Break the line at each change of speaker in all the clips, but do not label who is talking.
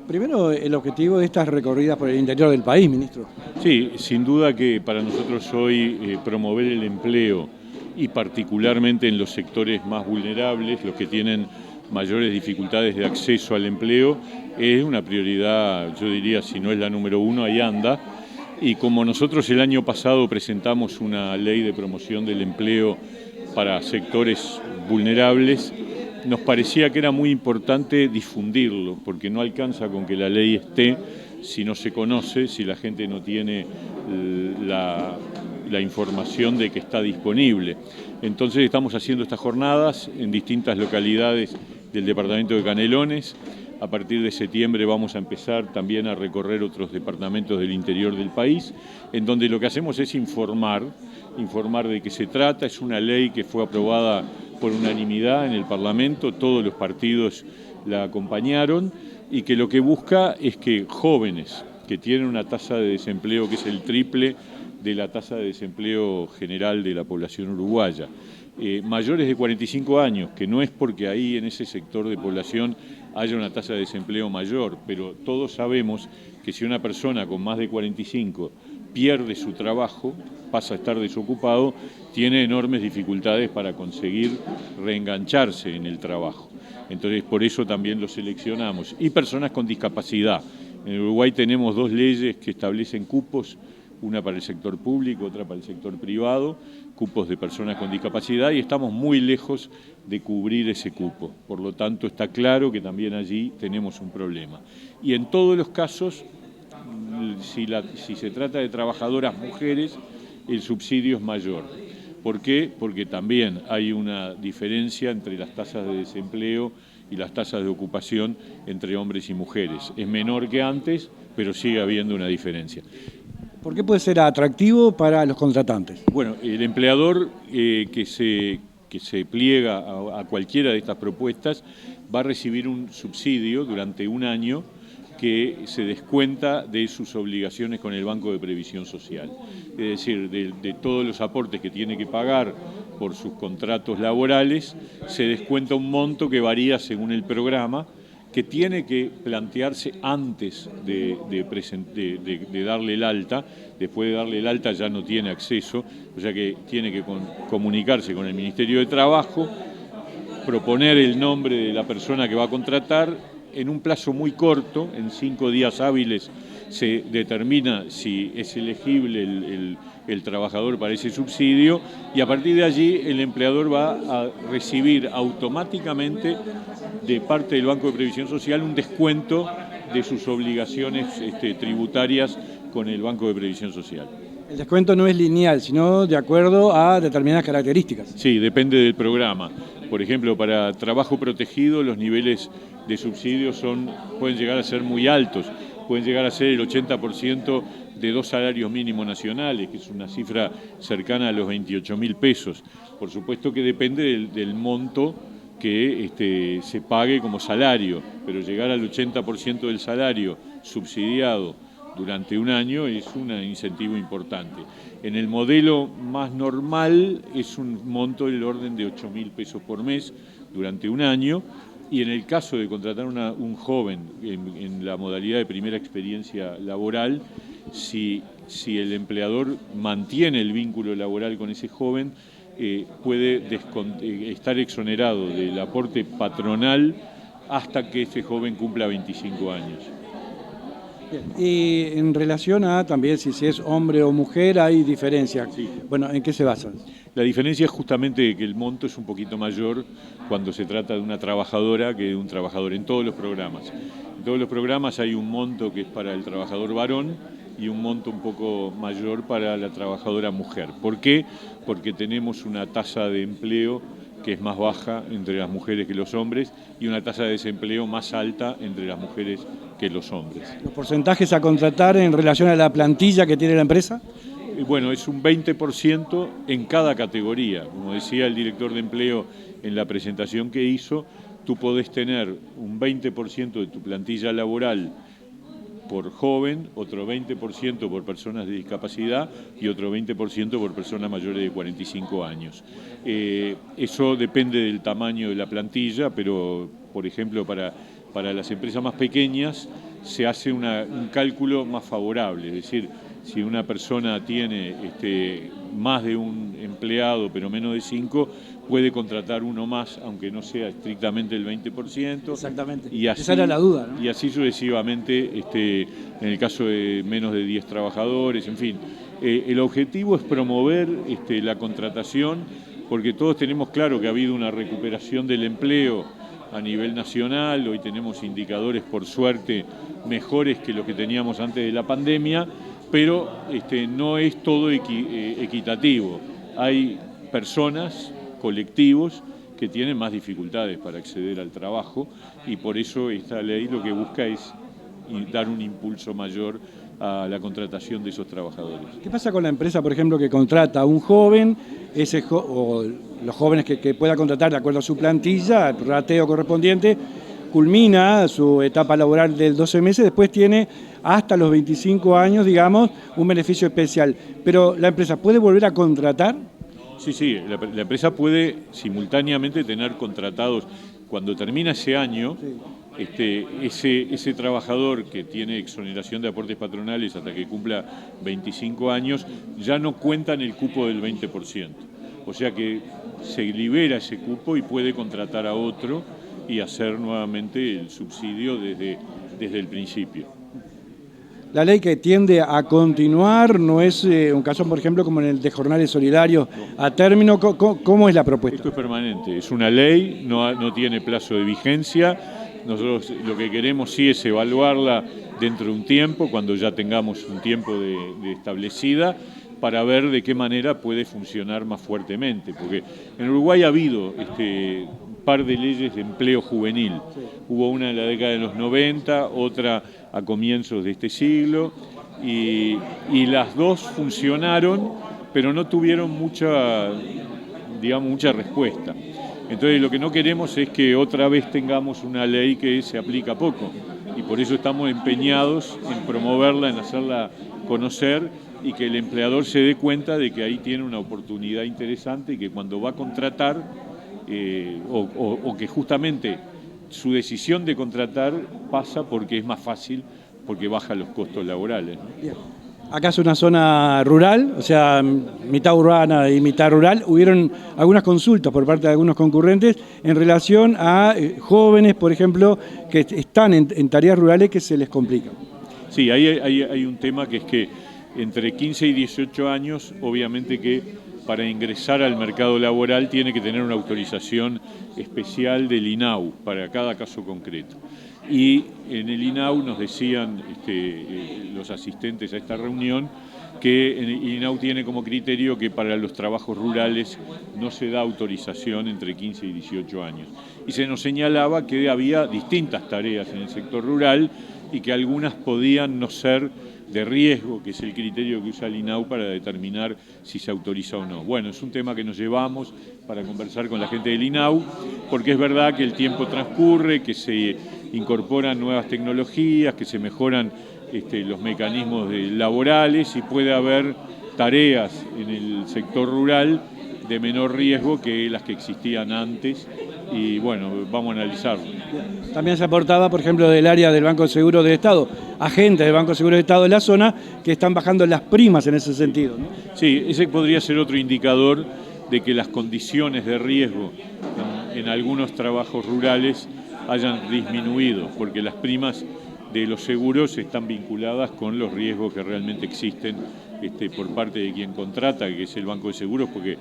Primero, el objetivo de estas recorridas por el interior del país, ministro.
Sí, sin duda que para nosotros hoy promover el empleo y particularmente en los sectores más vulnerables, los que tienen mayores dificultades de acceso al empleo, es una prioridad, yo diría, si no es la número uno, ahí anda. Y como nosotros el año pasado presentamos una ley de promoción del empleo para sectores vulnerables, nos parecía que era muy importante difundirlo, porque no alcanza con que la ley esté si no se conoce, si la gente no tiene la información de que está disponible. Entonces estamos haciendo estas jornadas en distintas localidades del departamento de Canelones. A partir de septiembre vamos a empezar también a recorrer otros departamentos del interior del país, en donde lo que hacemos es informar de qué se trata. Es una ley que fue aprobada por unanimidad en el Parlamento, todos los partidos la acompañaron, y que lo que busca es que jóvenes que tienen una tasa de desempleo que es el triple de la tasa de desempleo general de la población uruguaya, mayores de 45 años, que no es porque ahí en ese sector de población haya una tasa de desempleo mayor, pero todos sabemos que si una persona con más de 45 pierde su trabajo, pasa a estar desocupado, tiene enormes dificultades para conseguir reengancharse en el trabajo. Entonces, por eso también lo seleccionamos. Y personas con discapacidad. En Uruguay tenemos dos leyes que establecen cupos, una para el sector público, otra para el sector privado, cupos de personas con discapacidad, y estamos muy lejos de cubrir ese cupo. Por lo tanto, está claro que también allí tenemos un problema. Y en todos los casos, si se trata de trabajadoras mujeres, el subsidio es mayor. ¿Por qué? Porque también hay una diferencia entre las tasas de desempleo y las tasas de ocupación entre hombres y mujeres. Es menor que antes, pero sigue habiendo una diferencia.
¿Por qué puede ser atractivo para los contratantes?
Bueno, el empleador que se pliega a cualquiera de estas propuestas va a recibir un subsidio durante un año que se descuenta de sus obligaciones con el Banco de Previsión Social. Es decir, de todos los aportes que tiene que pagar por sus contratos laborales, se descuenta un monto que varía según el programa, que tiene que plantearse antes de darle el alta. Después de darle el alta ya no tiene acceso, o sea que tiene que comunicarse con el Ministerio de Trabajo, proponer el nombre de la persona que va a contratar. En un plazo muy corto, en 5 días hábiles, se determina si es elegible el trabajador para ese subsidio, y a partir de allí el empleador va a recibir automáticamente de parte del Banco de Previsión Social un descuento de sus obligaciones tributarias con el Banco de Previsión Social.
El descuento no es lineal, sino de acuerdo a determinadas características.
Sí, depende del programa. Por ejemplo, para trabajo protegido los niveles de subsidio pueden llegar a ser muy altos, pueden llegar a ser el 80% de 2 salarios mínimos nacionales, que es una cifra cercana a los 28.000 pesos. Por supuesto que depende del monto que se pague como salario, pero llegar al 80% del salario subsidiado durante un año es un incentivo importante. En el modelo más normal es un monto del orden de 8.000 pesos por mes durante un año, y en el caso de contratar un joven en la modalidad de primera experiencia laboral, si el empleador mantiene el vínculo laboral con ese joven, puede estar exonerado del aporte patronal hasta que ese joven cumpla 25 años.
Bien. Y en relación a también si es hombre o mujer, hay diferencia.
Sí.
Bueno, ¿en qué se basan?
La diferencia es justamente que el monto es un poquito mayor cuando se trata de una trabajadora que de un trabajador en todos los programas. En todos los programas hay un monto que es para el trabajador varón y un monto un poco mayor para la trabajadora mujer. ¿Por qué? Porque tenemos una tasa de empleo que es más baja entre las mujeres que los hombres y una tasa de desempleo más alta entre las mujeres que los hombres.
¿Los porcentajes a contratar en relación a la plantilla que tiene la empresa?
Bueno, es un 20% en cada categoría. Como decía el director de empleo en la presentación que hizo, tú podés tener un 20% de tu plantilla laboral por joven, otro 20% por personas de discapacidad y otro 20% por personas mayores de 45 años. Eso depende del tamaño de la plantilla, pero, por ejemplo, para las empresas más pequeñas se hace un cálculo más favorable, es decir, si una persona tiene más de un empleado pero menos de 5, puede contratar uno más, aunque no sea estrictamente el 20%.
Exactamente.
Y así,
esa era la duda, ¿no?
Y así sucesivamente, en el caso de menos de 10 trabajadores, en fin. El objetivo es promover la contratación, porque todos tenemos claro que ha habido una recuperación del empleo a nivel nacional. Hoy tenemos indicadores, por suerte, mejores que los que teníamos antes de la pandemia, pero no es todo equitativo. Hay personas, colectivos, que tienen más dificultades para acceder al trabajo, y por eso esta ley lo que busca es dar un impulso mayor a la contratación de esos trabajadores.
¿Qué pasa con la empresa, por ejemplo, que contrata a un joven, o los jóvenes que pueda contratar de acuerdo a su plantilla, el rateo correspondiente, culmina su etapa laboral de 12 meses, después tiene hasta los 25 años, digamos, un beneficio especial? Pero ¿la empresa puede volver a contratar?
Sí, la empresa puede simultáneamente tener contratados, cuando termina ese año, ese trabajador que tiene exoneración de aportes patronales hasta que cumpla 25 años, ya no cuenta en el cupo del 20%. O sea que se libera ese cupo y puede contratar a otro y hacer nuevamente el subsidio desde el principio.
La ley que tiende a continuar no es un caso, por ejemplo, como en el de jornales solidarios a término. ¿Cómo es la propuesta?
Esto es permanente, es una ley, no tiene plazo de vigencia. Nosotros lo que queremos sí es evaluarla dentro de un tiempo, cuando ya tengamos un tiempo de establecida, para ver de qué manera puede funcionar más fuertemente. Porque en Uruguay ha habido un par de leyes de empleo juvenil. Sí. Hubo una en la década de los 90, otra a comienzos de este siglo, y las dos funcionaron, pero no tuvieron mucha respuesta. Entonces lo que no queremos es que otra vez tengamos una ley que se aplica poco, y por eso estamos empeñados en promoverla, en hacerla conocer, y que el empleador se dé cuenta de que ahí tiene una oportunidad interesante, y que cuando va a contratar, o que justamente su decisión de contratar pasa porque es más fácil, porque baja los costos laborales, ¿no?
Bien. Acá es una zona rural, o sea, mitad urbana y mitad rural. Hubieron algunas consultas por parte de algunos concurrentes en relación a jóvenes, por ejemplo, que están en tareas rurales que se les complica.
Sí, hay un tema que es que entre 15 y 18 años, obviamente que para ingresar al mercado laboral tiene que tener una autorización especial del INAU para cada caso concreto. Y en el INAU nos decían los asistentes a esta reunión que el INAU tiene como criterio que para los trabajos rurales no se da autorización entre 15 y 18 años. Y se nos señalaba que había distintas tareas en el sector rural y que algunas podían no ser de riesgo, que es el criterio que usa el INAU para determinar si se autoriza o no. Bueno, es un tema que nos llevamos para conversar con la gente del INAU, porque es verdad que el tiempo transcurre, que se incorporan nuevas tecnologías, que se mejoran los mecanismos laborales, y puede haber tareas en el sector rural de menor riesgo que las que existían antes, y bueno, vamos a analizarlo.
También se aportaba, por ejemplo, del área del Banco de Seguros del Estado, agentes del Banco de Seguros del Estado de la zona que están bajando las primas en ese sentido, ¿no?
Sí, ese podría ser otro indicador de que las condiciones de riesgo en algunos trabajos rurales hayan disminuido, porque las primas de los seguros están vinculadas con los riesgos que realmente existen por parte de quien contrata, que es el Banco de Seguros, porque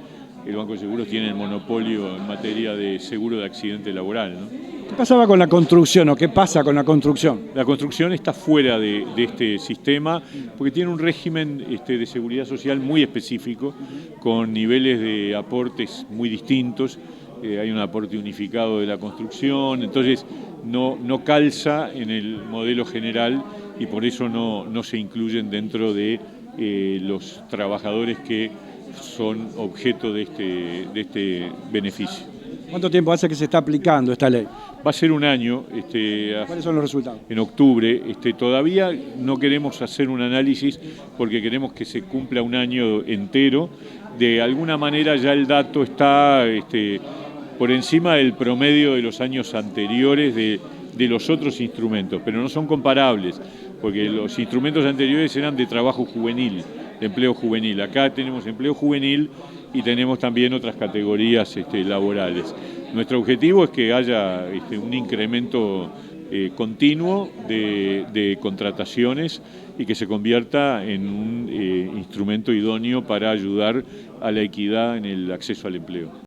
el Banco de Seguros tiene el monopolio en materia de seguro de accidente laboral, ¿no?
¿Qué pasaba con la construcción o qué pasa con la construcción?
La construcción está fuera de este sistema porque tiene un régimen de seguridad social muy específico, con niveles de aportes muy distintos. Hay un aporte unificado de la construcción, entonces no calza en el modelo general, y por eso no se incluyen dentro de los trabajadores que son objeto de este beneficio.
¿Cuánto tiempo hace que se está aplicando esta ley?
Va a ser un año.
¿Cuáles son los resultados?
En octubre. Todavía no queremos hacer un análisis porque queremos que se cumpla un año entero. De alguna manera ya el dato está por encima del promedio de los años anteriores de de los otros instrumentos, pero no son comparables, porque los instrumentos anteriores eran de trabajo juvenil, de empleo juvenil. Acá tenemos empleo juvenil y tenemos también otras categorías laborales. Nuestro objetivo es que haya un incremento continuo de contrataciones y que se convierta en un instrumento idóneo para ayudar a la equidad en el acceso al empleo.